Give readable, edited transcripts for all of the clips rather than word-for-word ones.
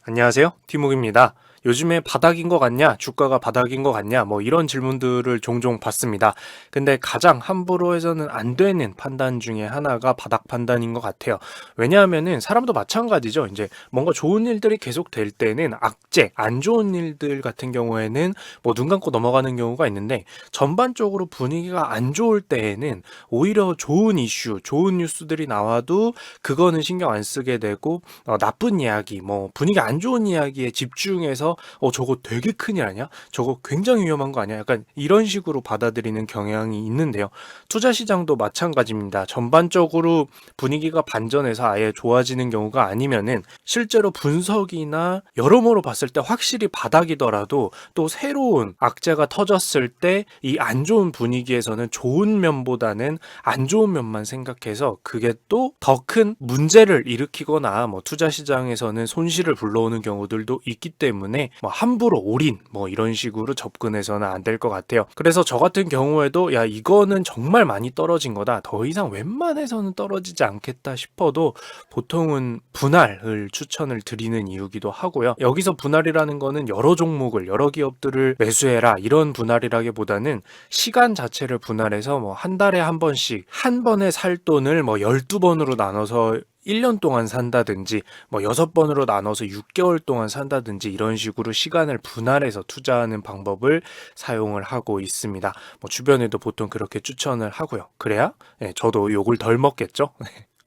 안녕하세요. 티목입니다. 요즘에 바닥인 것 같냐? 주가가 바닥인 것 같냐? 뭐 이런 질문들을 종종 받습니다. 근데 가장 함부로 해서는 안 되는 판단 중에 하나가 바닥 판단인 것 같아요. 왜냐하면은 사람도 마찬가지죠. 이제 뭔가 좋은 일들이 계속 될 때는 악재, 안 좋은 일들 같은 경우에는 뭐 눈 감고 넘어가는 경우가 있는데 전반적으로 분위기가 안 좋을 때에는 오히려 좋은 이슈, 좋은 뉴스들이 나와도 그거는 신경 안 쓰게 되고 나쁜 이야기, 뭐 분위기 안 좋은 이야기에 집중해서 저거 되게 큰일 아니야? 저거 굉장히 위험한 거 아니야? 약간 이런 식으로 받아들이는 경향이 있는데요. 투자 시장도 마찬가지입니다. 전반적으로 분위기가 반전해서 아예 좋아지는 경우가 아니면은 실제로 분석이나 여러모로 봤을 때 확실히 바닥이더라도 또 새로운 악재가 터졌을 때 이 안 좋은 분위기에서는 좋은 면보다는 안 좋은 면만 생각해서 그게 또 더 큰 문제를 일으키거나 뭐 투자 시장에서는 손실을 불러오는 경우들도 있기 때문에 뭐 함부로 올인 뭐 이런 식으로 접근해서는 안 될 것 같아요. 그래서 저 같은 경우에도 야 이거는 정말 많이 떨어진 거다. 더 이상 웬만해서는 떨어지지 않겠다 싶어도 보통은 분할을 추천을 드리는 이유기도 하고요. 여기서 분할이라는 거는 여러 종목을 여러 기업들을 매수해라 이런 분할이라기보다는 시간 자체를 분할해서 뭐 한 달에 한 번씩 한 번에 살 돈을 뭐 12번으로 나눠서 1년 동안 산다든지 뭐 6번으로 나눠서 6개월 동안 산다든지 이런 식으로 시간을 분할해서 투자하는 방법을 사용을 하고 있습니다. 뭐 주변에도 보통 그렇게 추천을 하고요. 그래야 저도 욕을 덜 먹겠죠?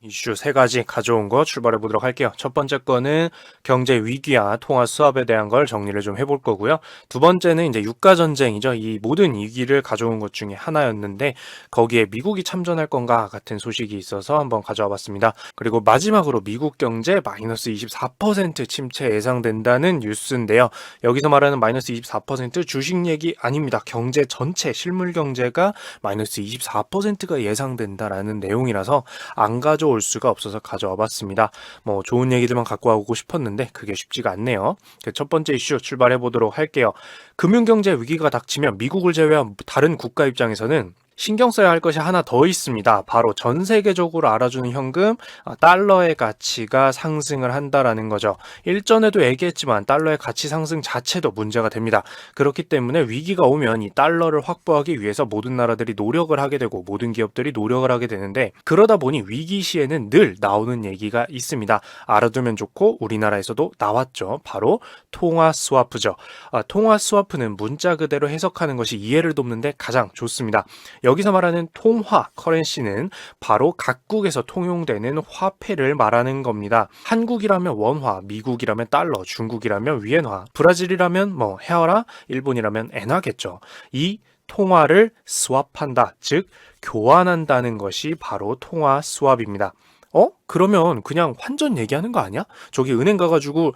이슈 세 가지 가져온 거 출발해 보도록 할게요. 첫 번째 거는 경제 위기와 통화 수합에 대한 걸 정리를 좀 해볼 거고요. 두 번째는 이제 유가 전쟁이죠. 이 모든 위기를 가져온 것 중에 하나였는데 거기에 미국이 참전할 건가 같은 소식이 있어서 한번 가져와 봤습니다. 그리고 마지막으로 미국 경제 마이너스 24% 침체 예상된다는 뉴스인데요. 여기서 말하는 마이너스 24% 주식 얘기 아닙니다. 경제 전체 실물 경제가 마이너스 24%가 예상된다라는 내용이라서 안 가져올 수가 없어서 가져와 봤습니다. 뭐 좋은 얘기들만 갖고 오고 싶었는데 그게 쉽지가 않네요. 첫 번째 이슈 출발해 보도록 할게요. 금융경제 위기가 닥치면 미국을 제외한 다른 국가 입장에서는 신경 써야 할 것이 하나 더 있습니다. 바로 전 세계적으로 알아주는 현금, 달러의 가치가 상승을 한다라는 거죠. 일전에도 얘기했지만 달러의 가치 상승 자체도 문제가 됩니다. 그렇기 때문에 위기가 오면 이 달러를 확보하기 위해서 모든 나라들이 노력을 하게 되고 모든 기업들이 노력을 하게 되는데 그러다 보니 위기 시에는 늘 나오는 얘기가 있습니다. 알아두면 좋고 우리나라에서도 나왔죠. 바로 통화 스와프죠. 통화 스와프는 문자 그대로 해석하는 것이 이해를 돕는데 가장 좋습니다. 여기서 말하는 통화, 커런시는 바로 각국에서 통용되는 화폐를 말하는 겁니다. 한국이라면 원화, 미국이라면 달러, 중국이라면 위엔화, 브라질이라면 뭐 헤어라, 일본이라면 엔화겠죠. 이 통화를 스왑한다, 즉 교환한다는 것이 바로 통화 스왑입니다. 그러면 그냥 환전 얘기하는 거 아니야? 저기 은행 가가지고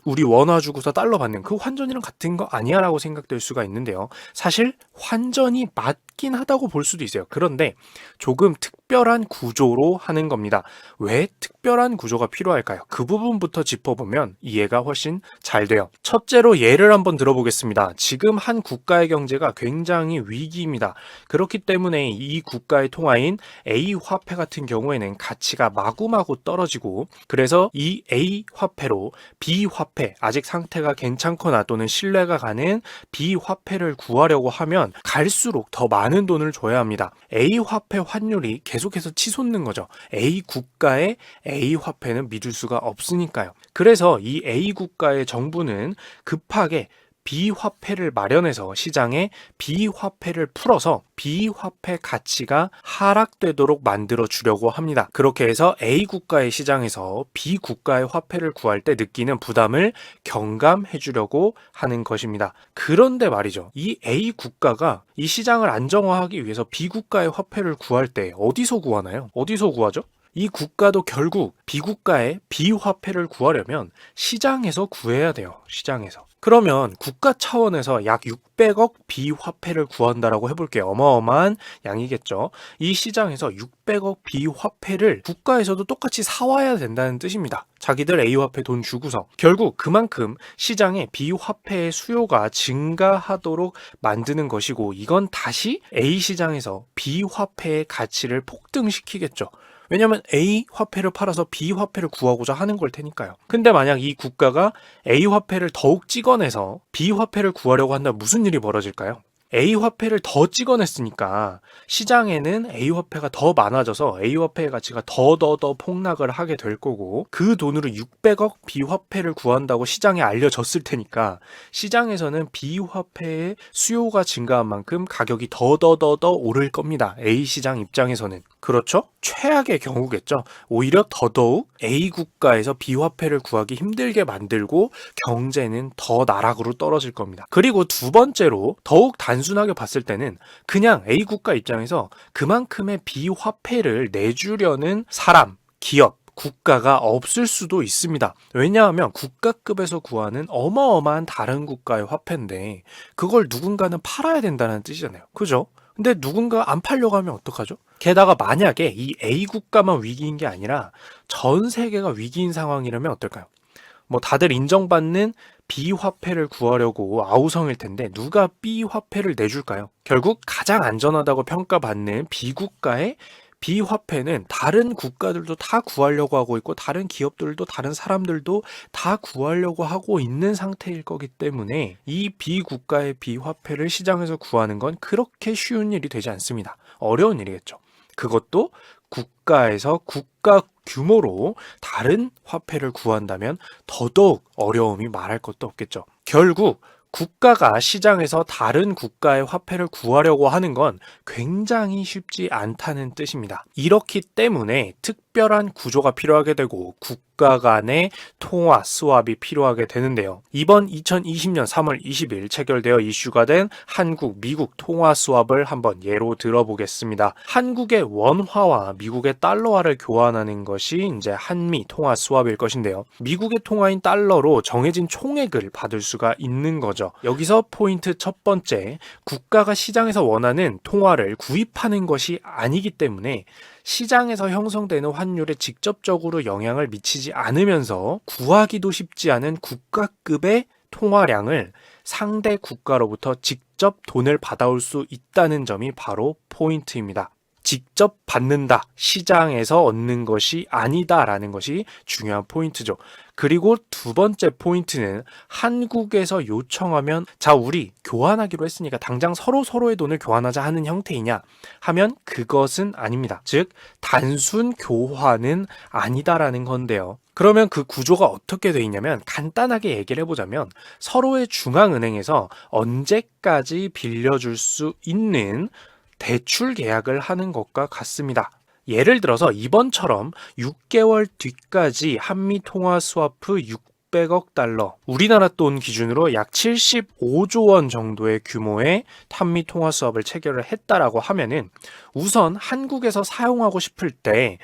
우리 원화 주고서 달러 받는 그 환전이랑 같은 거 아니야? 라고 생각될 수가 있는데요. 사실 환전이 맞긴 하다고 볼 수도 있어요. 그런데 조금 특별한 구조로 하는 겁니다. 왜 특별한 구조가 필요할까요? 그 부분부터 짚어보면 이해가 훨씬 잘 돼요. 첫째로 예를 한번 들어보겠습니다. 지금 한 국가의 경제가 굉장히 위기입니다. 그렇기 때문에 이 국가의 통화인 A 화폐 같은 경우에는 가치가 마구마구 떨어지고 그래서 이 A 화폐로 B 화폐 아직 상태가 괜찮거나 또는 신뢰가 가는 B 화폐를 구하려고 하면 갈수록 더 많은 돈을 줘야 합니다. A 화폐 환율이 계속해서 치솟는 거죠. A 국가의 A 화폐는 믿을 수가 없으니까요. 그래서 이 A 국가의 정부는 급하게 비화폐를 마련해서 시장에 비화폐를 풀어서 비화폐 가치가 하락되도록 만들어 주려고 합니다. 그렇게 해서 A 국가의 시장에서 B 국가의 화폐를 구할 때 느끼는 부담을 경감해 주려고 하는 것입니다. 그런데 말이죠. 이 A 국가가 이 시장을 안정화하기 위해서 B 국가의 화폐를 구할 때 어디서 구하나요? 어디서 구하죠? 이 국가도 결국 비국가의 비화폐를 구하려면 시장에서 구해야 돼요. 시장에서. 그러면 국가 차원에서 약 600억 비화폐를 구한다라고 해볼게요. 어마어마한 양이겠죠. 이 시장에서 600억 비화폐를 국가에서도 똑같이 사와야 된다는 뜻입니다. 자기들 A화폐 돈 주고서 결국 그만큼 시장에 비화폐의 수요가 증가하도록 만드는 것이고 이건 다시 A 시장에서 비화폐의 가치를 폭등시키겠죠. 왜냐면 A 화폐를 팔아서 B 화폐를 구하고자 하는 걸 테니까요. 근데 만약 이 국가가 A 화폐를 더욱 찍어내서 B 화폐를 구하려고 한다면 무슨 일이 벌어질까요? A 화폐를 더 찍어냈으니까 시장에는 A 화폐가 더 많아져서 A 화폐의 가치가 더 폭락을 하게 될 거고, 그 돈으로 600억 B 화폐를 구한다고 시장에 알려졌을 테니까 시장에서는 B 화폐의 수요가 증가한 만큼 가격이 더 오를 겁니다. A 시장 입장에서는. 그렇죠? 최악의 경우겠죠. 오히려 더더욱 A 국가에서 B 화폐를 구하기 힘들게 만들고 경제는 더 나락으로 떨어질 겁니다. 그리고 두 번째로 더욱 단순하게 봤을 때는 그냥 A 국가 입장에서 그만큼의 B 화폐를 내주려는 사람, 기업, 국가가 없을 수도 있습니다. 왜냐하면 국가급에서 구하는 어마어마한 다른 국가의 화폐인데 그걸 누군가는 팔아야 된다는 뜻이잖아요. 그죠? 근데 누군가 안 팔려고 하면 어떡하죠? 게다가 만약에 이 A 국가만 위기인 게 아니라 전 세계가 위기인 상황이라면 어떨까요? 뭐 다들 인정받는 B 화폐를 구하려고 아우성일 텐데 누가 B 화폐를 내줄까요? 결국 가장 안전하다고 평가받는 B 국가의 B 화폐는 다른 국가들도 다 구하려고 하고 있고 다른 기업들도 다른 사람들도 다 구하려고 하고 있는 상태일 거기 때문에 이 B 국가의 B 화폐를 시장에서 구하는 건 그렇게 쉬운 일이 되지 않습니다. 어려운 일이겠죠. 그것도 국가에서 국가 규모로 다른 화폐를 구한다면 더더욱 어려움이 말할 것도 없겠죠. 결국 국가가 시장에서 다른 국가의 화폐를 구하려고 하는 건 굉장히 쉽지 않다는 뜻입니다. 이렇기 때문에 특별한 구조가 필요하게 되고 국가 간의 통화, 스왑이 필요하게 되는데요. 이번 2020년 3월 20일 체결되어 이슈가 된 한국, 미국 통화 스왑을 한번 예로 들어보겠습니다. 한국의 원화와 미국의 달러화를 교환하는 것이 이제 한미 통화 스왑일 것인데요. 미국의 통화인 달러로 정해진 총액을 받을 수가 있는 거죠. 여기서 포인트 첫 번째, 국가가 시장에서 원하는 통화를 구입하는 것이 아니기 때문에 시장에서 형성되는 환율에 직접적으로 영향을 미치지 않으면서 구하기도 쉽지 않은 국가급의 통화량을 상대 국가로부터 직접 돈을 받아올 수 있다는 점이 바로 포인트입니다. 직접 받는다, 시장에서 얻는 것이 아니다라는 것이 중요한 포인트죠. 그리고 두 번째 포인트는 한국에서 요청하면 자 우리 교환하기로 했으니까 당장 서로의 돈을 교환하자 하는 형태이냐 하면 그것은 아닙니다. 즉 단순 교환은 아니다라는 건데요. 그러면 그 구조가 어떻게 돼 있냐면 간단하게 얘기를 해보자면 서로의 중앙은행에서 언제까지 빌려줄 수 있는 대출 계약을 하는 것과 같습니다. 예를 들어서 이번처럼 6개월 뒤까지 한미 통화 스와프 600억 달러, 우리나라 돈 기준으로 약 75조 원 정도의 규모의 한미 통화 스왑을 체결을 했다라고 하면은 우선 한국에서 사용하고 싶을 때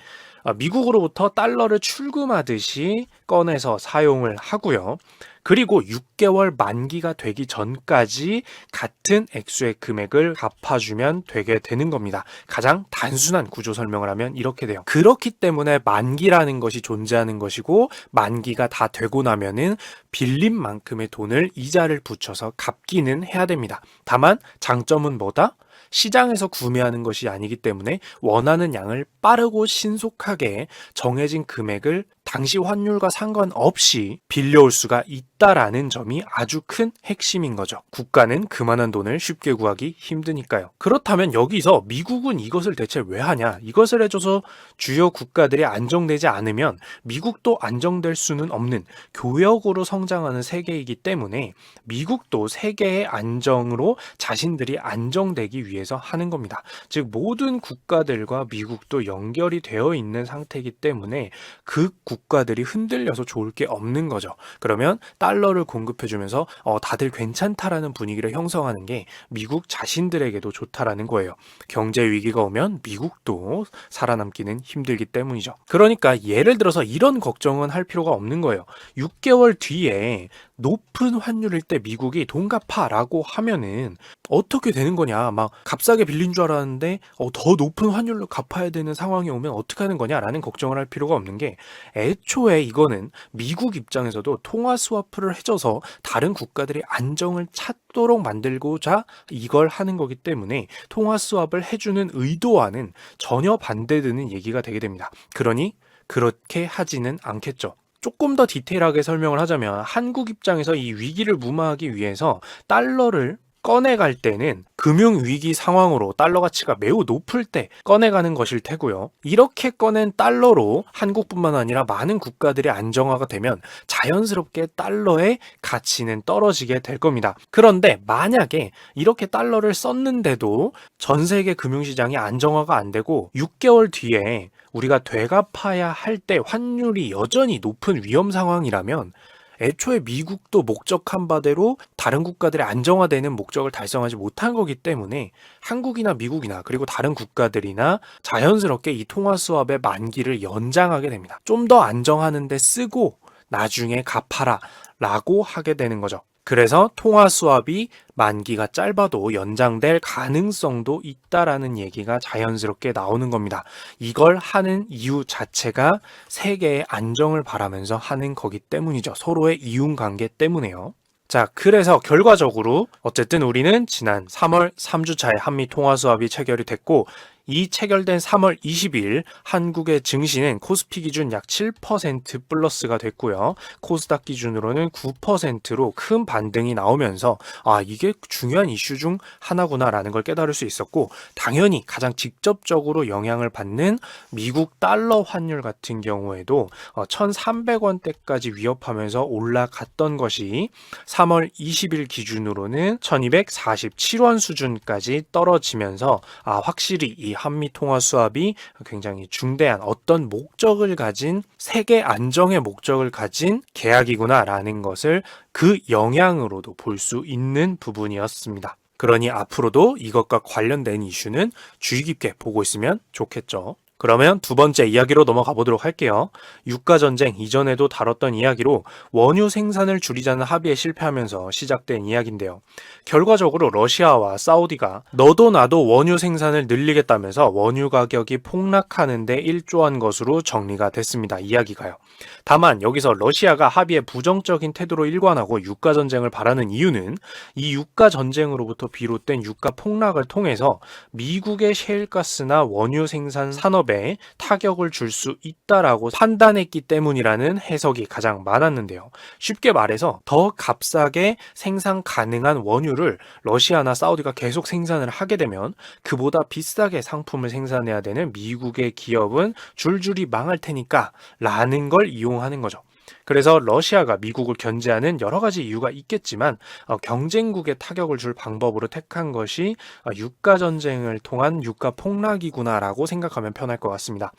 미국으로부터 달러를 출금하듯이 꺼내서 사용을 하고요. 그리고 6개월 만기가 되기 전까지 같은 액수의 금액을 갚아주면 되게 되는 겁니다. 가장 단순한 구조 설명을 하면 이렇게 돼요. 그렇기 때문에 만기라는 것이 존재하는 것이고 만기가 다 되고 나면은 빌린 만큼의 돈을 이자를 붙여서 갚기는 해야 됩니다. 다만 장점은 뭐다? 시장에서 구매하는 것이 아니기 때문에 원하는 양을 빠르고 신속하게 정해진 금액을 당시 환율과 상관없이 빌려올 수가 있다라는 점이 아주 큰 핵심인 거죠. 국가는 그만한 돈을 쉽게 구하기 힘드니까요. 그렇다면 여기서 미국은 이것을 대체 왜 하냐? 이것을 해줘서 주요 국가들이 안정되지 않으면 미국도 안정될 수는 없는 교역으로 성장하는 세계이기 때문에 미국도 세계의 안정으로 자신들이 안정되기 위해서 하는 겁니다. 즉 모든 국가들과 미국도 연결이 되어 있는 상태이기 때문에 그 국가들이 흔들려서 좋을 게 없는 거죠. 그러면 달러를 공급해주면서 다들 괜찮다라는 분위기를 형성하는 게 미국 자신들에게도 좋다라는 거예요. 경제 위기가 오면 미국도 살아남기는 힘들기 때문이죠. 그러니까 예를 들어서 이런 걱정은 할 필요가 없는 거예요. 6개월 뒤에 높은 환율일 때 미국이 돈 갚아라고 하면은 어떻게 되는 거냐, 막 값싸게 빌린 줄 알았는데 더 높은 환율로 갚아야 되는 상황이 오면 어떻게 하는 거냐라는 걱정을 할 필요가 없는 게, 애초에 이거는 미국 입장에서도 통화 스와프를 해줘서 다른 국가들이 안정을 찾도록 만들고자 이걸 하는 거기 때문에 통화 스왑을 해주는 의도와는 전혀 반대되는 얘기가 되게 됩니다. 그러니 그렇게 하지는 않겠죠. 조금 더 디테일하게 설명을 하자면, 한국 입장에서 이 위기를 무마하기 위해서 달러를 꺼내갈 때는 금융위기 상황으로 달러 가치가 매우 높을 때 꺼내가는 것일 테고요. 이렇게 꺼낸 달러로 한국뿐만 아니라 많은 국가들이 안정화가 되면 자연스럽게 달러의 가치는 떨어지게 될 겁니다. 그런데 만약에 이렇게 달러를 썼는데도 전 세계 금융시장이 안정화가 안 되고 6개월 뒤에 우리가 되갚아야 할 때 환율이 여전히 높은 위험 상황이라면, 애초에 미국도 목적한 바대로 다른 국가들의 안정화되는 목적을 달성하지 못한 거기 때문에 한국이나 미국이나 그리고 다른 국가들이나 자연스럽게 이 통화 스왑의 만기를 연장하게 됩니다. 좀 더 안정하는 데 쓰고 나중에 갚아라 라고 하게 되는 거죠. 그래서 통화 스왑이 만기가 짧아도 연장될 가능성도 있다라는 얘기가 자연스럽게 나오는 겁니다. 이걸 하는 이유 자체가 세계의 안정을 바라면서 하는 거기 때문이죠. 서로의 이윤 관계 때문에요. 자, 그래서 결과적으로 어쨌든 우리는 지난 3월 3주차에 한미 통화 스왑이 체결이 됐고, 이 체결된 3월 20일 한국의 증시는 코스피 기준 약 7% 플러스가 됐고요. 코스닥 기준으로는 9%로 큰 반등이 나오면서 이게 중요한 이슈 중 하나구나라는 걸 깨달을 수 있었고, 당연히 가장 직접적으로 영향을 받는 미국 달러 환율 같은 경우에도 1,300원대까지 위협하면서 올라갔던 것이 3월 20일 기준으로는 1,247원 수준까지 떨어지면서 확실히 이 한미 통화 스왑이 굉장히 중대한 어떤 목적을 가진, 세계 안정의 목적을 가진 계약이구나라는 것을 그 영향으로도 볼 수 있는 부분이었습니다. 그러니 앞으로도 이것과 관련된 이슈는 주의 깊게 보고 있으면 좋겠죠. 그러면 두 번째 이야기로 넘어가 보도록 할게요. 유가전쟁 이전에도 다뤘던 이야기로 원유 생산을 줄이자는 합의에 실패하면서 시작된 이야기인데요. 결과적으로 러시아와 사우디가 너도 나도 원유 생산을 늘리겠다면서 원유 가격이 폭락하는 데 일조한 것으로 정리가 됐습니다. 이야기가요. 다만 여기서 러시아가 합의에 부정적인 태도로 일관하고 유가전쟁을 바라는 이유는 이 유가전쟁으로부터 비롯된 유가 폭락을 통해서 미국의 셰일가스나 원유 생산 산업에 타격을 줄 수 있다라고 판단했기 때문이라는 해석이 가장 많았는데요. 쉽게 말해서 더 값싸게 생산 가능한 원유를 러시아나 사우디가 계속 생산을 하게 되면 그보다 비싸게 상품을 생산해야 되는 미국의 기업은 줄줄이 망할 테니까 라는 걸 이용하는 거죠. 그래서 러시아가 미국을 견제하는 여러 가지 이유가 있겠지만 경쟁국에 타격을 줄 방법으로 택한 것이 유가 전쟁을 통한 유가 폭락이구나라고 생각하면 편할 것 같습니다.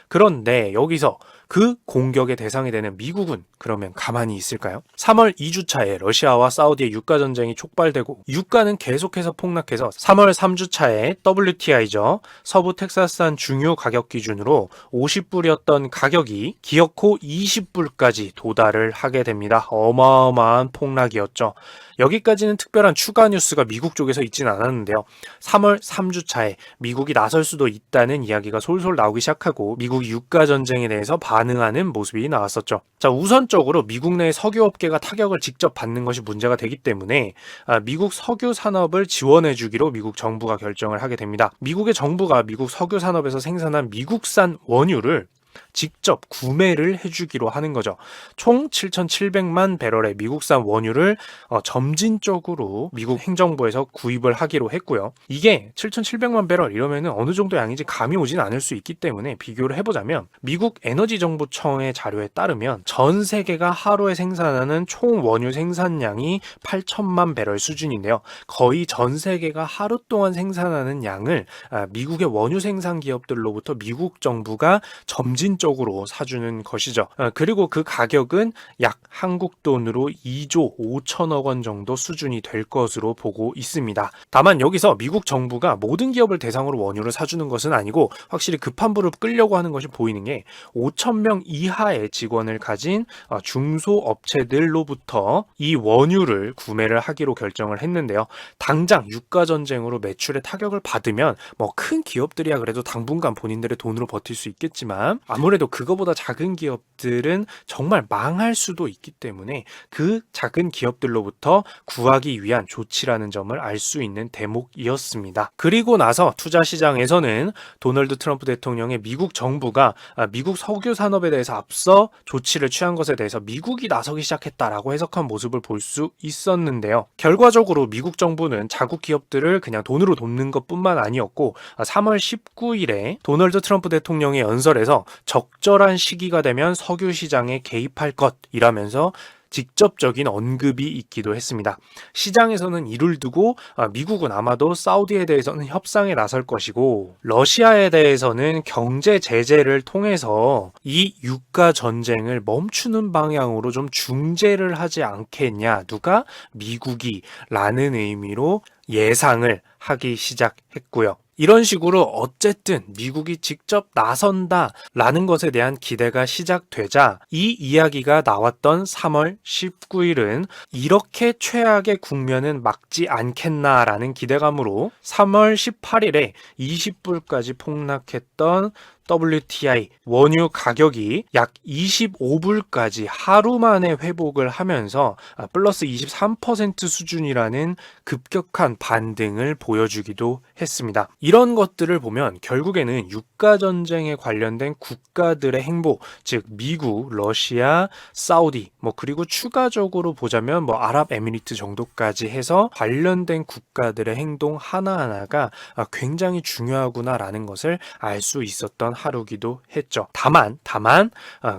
그런데 여기서 그 공격의 대상이 되는 미국은 그러면 가만히 있을까요? 3월 2주차에 러시아와 사우디의 유가 전쟁이 촉발되고 유가는 계속해서 폭락해서 3월 3주차에 WTI죠. 서부 텍사스산 중요 가격 기준으로 50불이었던 가격이 기어코 20불까지 도달을 하게 됩니다. 어마어마한 폭락이었죠. 여기까지는 특별한 추가 뉴스가 미국 쪽에서 있진 않았는데요. 3월 3주차에 미국이 나설 수도 있다는 이야기가 솔솔 나오기 시작하고 미국 유가 전쟁에 대해서 반응하는 모습이 나왔었죠. 자, 우선적으로 미국 내 석유업계가 타격을 직접 받는 것이 문제가 되기 때문에 미국 석유 산업을 지원해 주기로 미국 정부가 결정을 하게 됩니다. 미국의 정부가 미국 석유 산업에서 생산한 미국산 원유를 직접 구매를 해주기로 하는 거죠. 총 7,700만 배럴의 미국산 원유를 점진적으로 미국 행정부에서 구입을 하기로 했고요. 이게 7,700만 배럴 이러면 어느 정도 양인지 감이 오진 않을 수 있기 때문에 비교를 해보자면 미국 에너지정보청의 자료에 따르면 전 세계가 하루에 생산하는 총 원유 생산량이 8천만 배럴 수준인데요. 거의 전 세계가 하루 동안 생산하는 양을 미국의 원유 생산 기업들로부터 미국 정부가 점진적으로 직접적으로 사주는 것이죠. 그리고 그 가격은 약 한국 돈으로 2조 5천억 원 정도 수준이 될 것으로 보고 있습니다. 다만 여기서 미국 정부가 모든 기업을 대상으로 원유를 사주는 것은 아니고 확실히 급한 불을 끌려고 하는 것이 보이는 게 5천 명 이하의 직원을 가진 중소업체들로부터 이 원유를 구매를 하기로 결정을 했는데요. 당장 유가 전쟁으로 매출에 타격을 받으면 뭐 큰 기업들이야 그래도 당분간 본인들의 돈으로 버틸 수 있겠지만 아무래도 그거보다 작은 기업들은 정말 망할 수도 있기 때문에 그 작은 기업들로부터 구하기 위한 조치라는 점을 알 수 있는 대목이었습니다. 그리고 나서 투자 시장에서는 도널드 트럼프 대통령의 미국 정부가 미국 석유 산업에 대해서 앞서 조치를 취한 것에 대해서 미국이 나서기 시작했다라고 해석한 모습을 볼 수 있었는데요. 결과적으로 미국 정부는 자국 기업들을 그냥 돈으로 돕는 것뿐만 아니었고 3월 19일에 도널드 트럼프 대통령의 연설에서 적절한 시기가 되면 석유 시장에 개입할 것이라면서 직접적인 언급이 있기도 했습니다. 시장에서는 이를 두고 미국은 아마도 사우디에 대해서는 협상에 나설 것이고 러시아에 대해서는 경제 제재를 통해서 이 유가 전쟁을 멈추는 방향으로 좀 중재를 하지 않겠냐, 누가? 미국이 라는 의미로 예상을 하기 시작했고요. 이런 식으로 어쨌든 미국이 직접 나선다라는 것에 대한 기대가 시작되자 이 이야기가 나왔던 3월 19일은 이렇게 최악의 국면은 막지 않겠나라는 기대감으로 3월 18일에 20불까지 폭락했던 WTI 원유 가격이 약 25불까지 하루 만에 회복을 하면서 플러스 23% 수준이라는 급격한 반등을 보여주기도 했습니다. 이런 것들을 보면 결국에는 유가 전쟁에 관련된 국가들의 행보, 즉 미국, 러시아, 사우디, 그리고 추가적으로 보자면 아랍에미리트 정도까지 해서 관련된 국가들의 행동 하나하나가 굉장히 중요하구나라는 것을 알 수 있었던 하루기도 했죠. 다만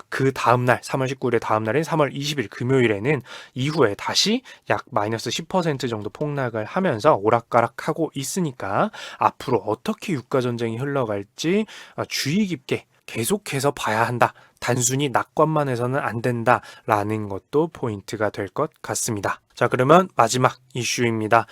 그 다음날 3월 19일의 다음날인 3월 20일 금요일에는 이후에 다시 약 마이너스 10% 정도 폭락을 하면서 오락가락하고 있으니까 앞으로 어떻게 유가 전쟁이 흘러갈지 주의 깊게 계속해서 봐야 한다. 단순히 낙관만 해서는 안 된다라는 것도 포인트가 될 것 같습니다. 자, 그러면 마지막 이슈입니다.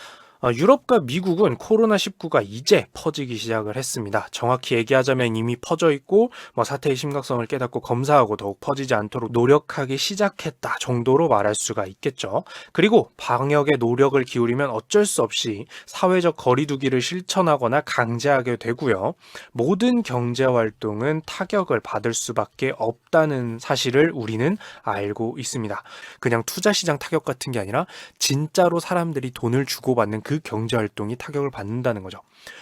유럽과 미국은 코로나19가 이제 퍼지기 시작을 했습니다. 정확히 얘기하자면 이미 퍼져 있고 사태의 심각성을 깨닫고 검사하고 더욱 퍼지지 않도록 노력하기 시작했다 정도로 말할 수가 있겠죠. 그리고 방역에 노력을 기울이면 어쩔 수 없이 사회적 거리두기를 실천하거나 강제하게 되고요. 모든 경제 활동은 타격을 받을 수밖에 없다는 사실을 우리는 알고 있습니다. 그냥 투자 시장 타격 같은 게 아니라 진짜로 사람들이 돈을 주고받는 그 경제 활동이 타격을 받는다는 거죠.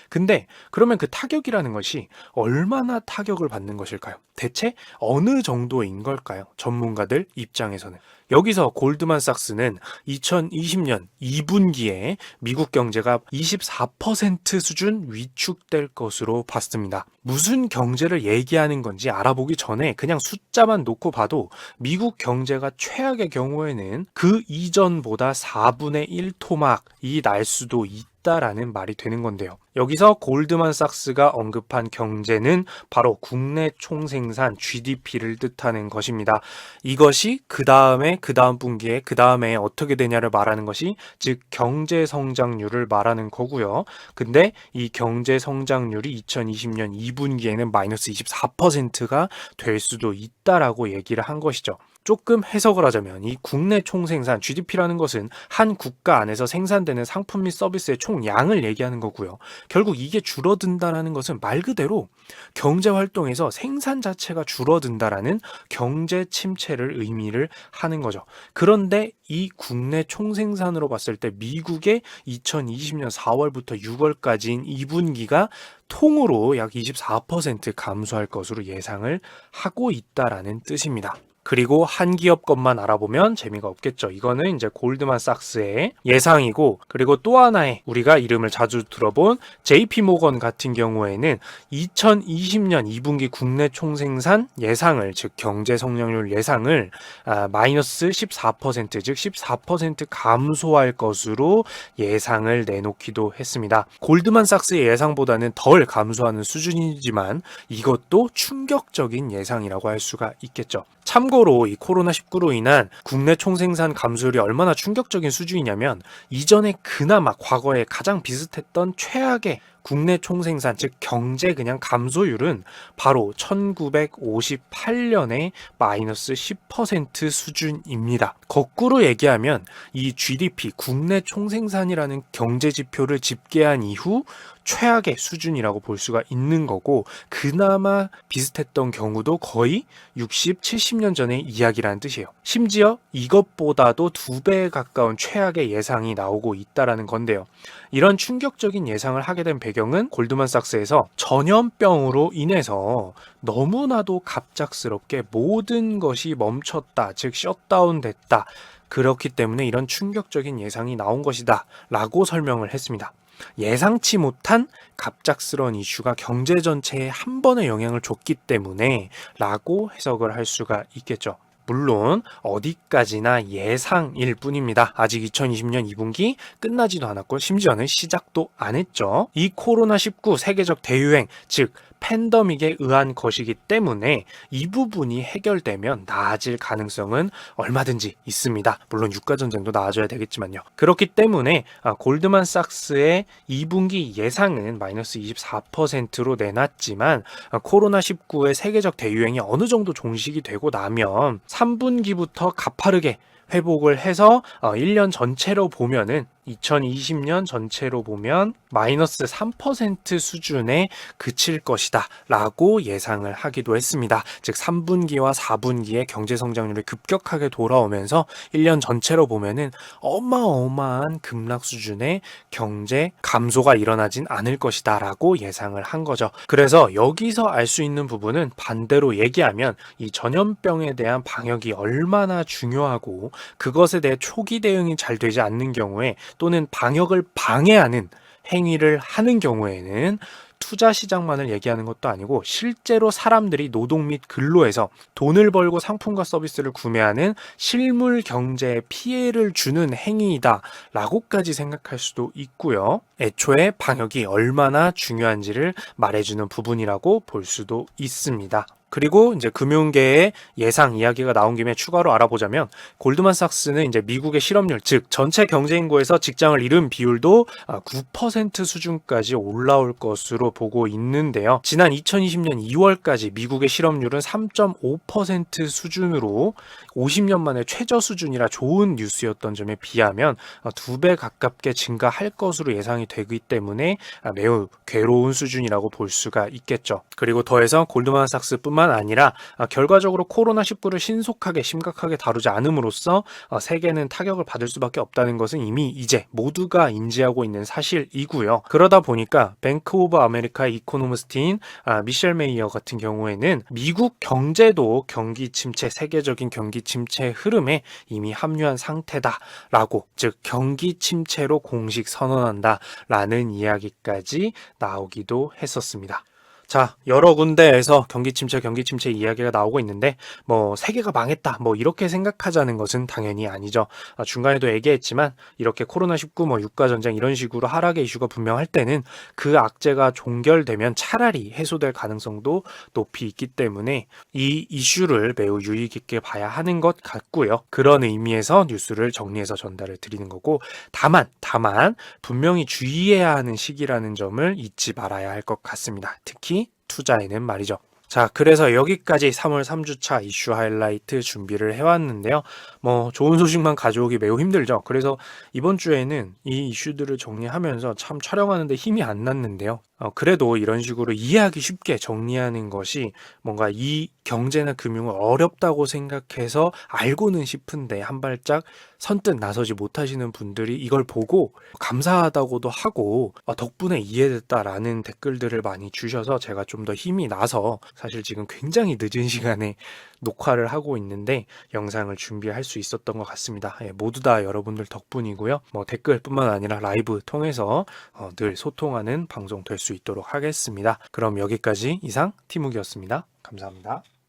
근데 그러면 그 타격이라는 것이 얼마나 타격을 받는 것일까요? 대체 어느 정도인 걸까요? 전문가들 입장에서는. 여기서 골드만삭스는 2020년 2분기에 미국 경제가 24% 수준 위축될 것으로 봤습니다. 무슨 경제를 얘기하는 건지 알아보기 전에 그냥 숫자만 놓고 봐도 미국 경제가 최악의 경우에는 그 이전보다 4분의 1 토막이 날 수도 있다라는 말이 되는 건데요. 여기서 골드만삭스가 언급한 경제는 바로 국내 총생산 GDP를 뜻하는 것입니다. 이것이 그 다음 분기에 그 다음에 어떻게 되냐를 말하는 것이 즉 경제 성장률을 말하는 거고요. 근데 이 경제 성장률이 2020년 2분기에는 마이너스 24%가 될 수도 있다라고 얘기를 한 것이죠. 조금 해석을 하자면 이 국내 총생산 GDP라는 것은 한 국가 안에서 생산되는 상품 및 서비스의 총량을 얘기하는 거고요. 결국 이게 줄어든다라는 것은 말 그대로 경제 활동에서 생산 자체가 줄어든다라는 경제 침체를 의미를 하는 거죠. 그런데 이 국내 총생산으로 봤을 때 미국의 2020년 4월부터 6월까지인 2분기가 통으로 약 24% 감소할 것으로 예상을 하고 있다라는 뜻입니다. 그리고 한 기업 것만 알아보면 재미가 없겠죠. 이거는 이제 골드만삭스의 예상이고, 그리고 또 하나의 우리가 이름을 자주 들어본 JP모건 같은 경우에는 2020년 2분기 국내 총생산 예상을, 즉 경제 성장률 예상을 마이너스 14%, 즉 14% 감소할 것으로 예상을 내놓기도 했습니다. 골드만삭스의 예상보다는 덜 감소하는 수준이지만 이것도 충격적인 예상이라고 할 수가 있겠죠. 참고로 이 코로나19로 인한 국내 총생산 감소율이 얼마나 충격적인 수준이냐면, 이전에 그나마 과거에 가장 비슷했던 최악의 국내 총생산, 즉 경제 그냥 감소율은 바로 1958년의 마이너스 10% 수준입니다. 거꾸로 얘기하면 이 GDP, 국내 총생산이라는 경제 지표를 집계한 이후 최악의 수준이라고 볼 수가 있는 거고, 그나마 비슷했던 경우도 거의 60, 70년 전의 이야기라는 뜻이에요. 심지어 이것보다도 2배에 가까운 최악의 예상이 나오고 있다라는 건데요. 이런 충격적인 예상을 하게 된 배경은 골드만삭스에서 전염병으로 인해서 너무나도 갑작스럽게 모든 것이 멈췄다, 즉 셧다운 됐다. 그렇기 때문에 이런 충격적인 예상이 나온 것이다 라고 설명을 했습니다. 예상치 못한 갑작스러운 이슈가 경제 전체에 한 번에 영향을 줬기 때문에 라고 해석을 할 수가 있겠죠. 물론 어디까지나 예상일 뿐입니다. 아직 2020년 2분기 끝나지도 않았고 심지어는 시작도 안 했죠. 이 코로나19 세계적 대유행, 즉 팬데믹에 의한 것이기 때문에 이 부분이 해결되면 나아질 가능성은 얼마든지 있습니다. 물론 유가전쟁도 나아져야 되겠지만요. 그렇기 때문에 골드만삭스의 2분기 예상은 마이너스 24%로 내놨지만 코로나19의 세계적 대유행이 어느 정도 종식이 되고 나면 3분기부터 가파르게 회복을 해서 1년 전체로 보면은 2020년 전체로 보면 마이너스 3% 수준에 그칠 것이다 라고 예상을 하기도 했습니다. 즉 3분기와 4분기에 경제 성장률이 급격하게 돌아오면서 1년 전체로 보면은 어마어마한 급락 수준의 경제 감소가 일어나진 않을 것이다 라고 예상을 한 거죠. 그래서 여기서 알 수 있는 부분은 반대로 얘기하면 이 전염병에 대한 방역이 얼마나 중요하고 그것에 대해 초기 대응이 잘 되지 않는 경우에, 또는 방역을 방해하는 행위를 하는 경우에는 투자 시장만을 얘기하는 것도 아니고 실제로 사람들이 노동 및 근로에서 돈을 벌고 상품과 서비스를 구매하는 실물 경제에 피해를 주는 행위이다 라고까지 생각할 수도 있고요. 애초에 방역이 얼마나 중요한지를 말해주는 부분이라고 볼 수도 있습니다. 그리고 이제 금융계의 예상 이야기가 나온 김에 추가로 알아보자면, 골드만삭스는 이제 미국의 실업률, 즉 전체 경제 인구에서 직장을 잃은 비율도 9% 수준까지 올라올 것으로 보고 있는데요. 지난 2020년 2월까지 미국의 실업률은 3.5% 수준으로 50년 만에 최저 수준이라 좋은 뉴스였던 점에 비하면 2배 가깝게 증가할 것으로 예상이 되기 때문에 매우 괴로운 수준이라고 볼 수가 있겠죠. 그리고 더해서 골드만삭스뿐만 아니라 결과적으로 코로나19를 신속하게 심각하게 다루지 않음으로써 세계는 타격을 받을 수밖에 없다는 것은 이미 이제 모두가 인지하고 있는 사실이고요. 그러다 보니까 뱅크 오브 아메리카의 이코노미스트인 미셸 메이어 같은 경우에는 미국 경제도 경기 침체, 세계적인 경기 침체 흐름에 이미 합류한 상태다라고, 즉 경기 침체로 공식 선언한다라는 이야기까지 나오기도 했었습니다. 자, 여러 군데에서 경기 침체 이야기가 나오고 있는데, 세계가 망했다, 이렇게 생각하자는 것은 당연히 아니죠. 중간에도 얘기했지만, 이렇게 코로나19, 유가전쟁 이런 식으로 하락의 이슈가 분명할 때는 그 악재가 종결되면 차라리 해소될 가능성도 높이 있기 때문에 이 이슈를 매우 유의 깊게 봐야 하는 것 같고요. 그런 의미에서 뉴스를 정리해서 전달을 드리는 거고, 다만 분명히 주의해야 하는 시기라는 점을 잊지 말아야 할 것 같습니다. 특히 투자에는 말이죠. 자, 그래서 여기까지 3월 3주차 이슈 하이라이트 준비를 해왔는데요. 좋은 소식만 가져오기 매우 힘들죠. 그래서 이번 주에는 이 이슈들을 정리하면서 참 촬영하는데 힘이 안 났는데요. 그래도 이런 식으로 이해하기 쉽게 정리하는 것이 뭔가 이 경제나 금융을 어렵다고 생각해서 알고는 싶은데 한 발짝 선뜻 나서지 못하시는 분들이 이걸 보고 감사하다고도 하고 덕분에 이해됐다라는 댓글들을 많이 주셔서 제가 좀 더 힘이 나서 사실 지금 굉장히 늦은 시간에 녹화를 하고 있는데 영상을 준비할 수 있었던 것 같습니다. 예, 모두 다 여러분들 덕분이고요. 뭐 댓글뿐만 아니라 라이브 통해서 늘 소통하는 방송 될 수 있도록 하겠습니다. 그럼 여기까지 이상 티묵이었습니다. 감사합니다.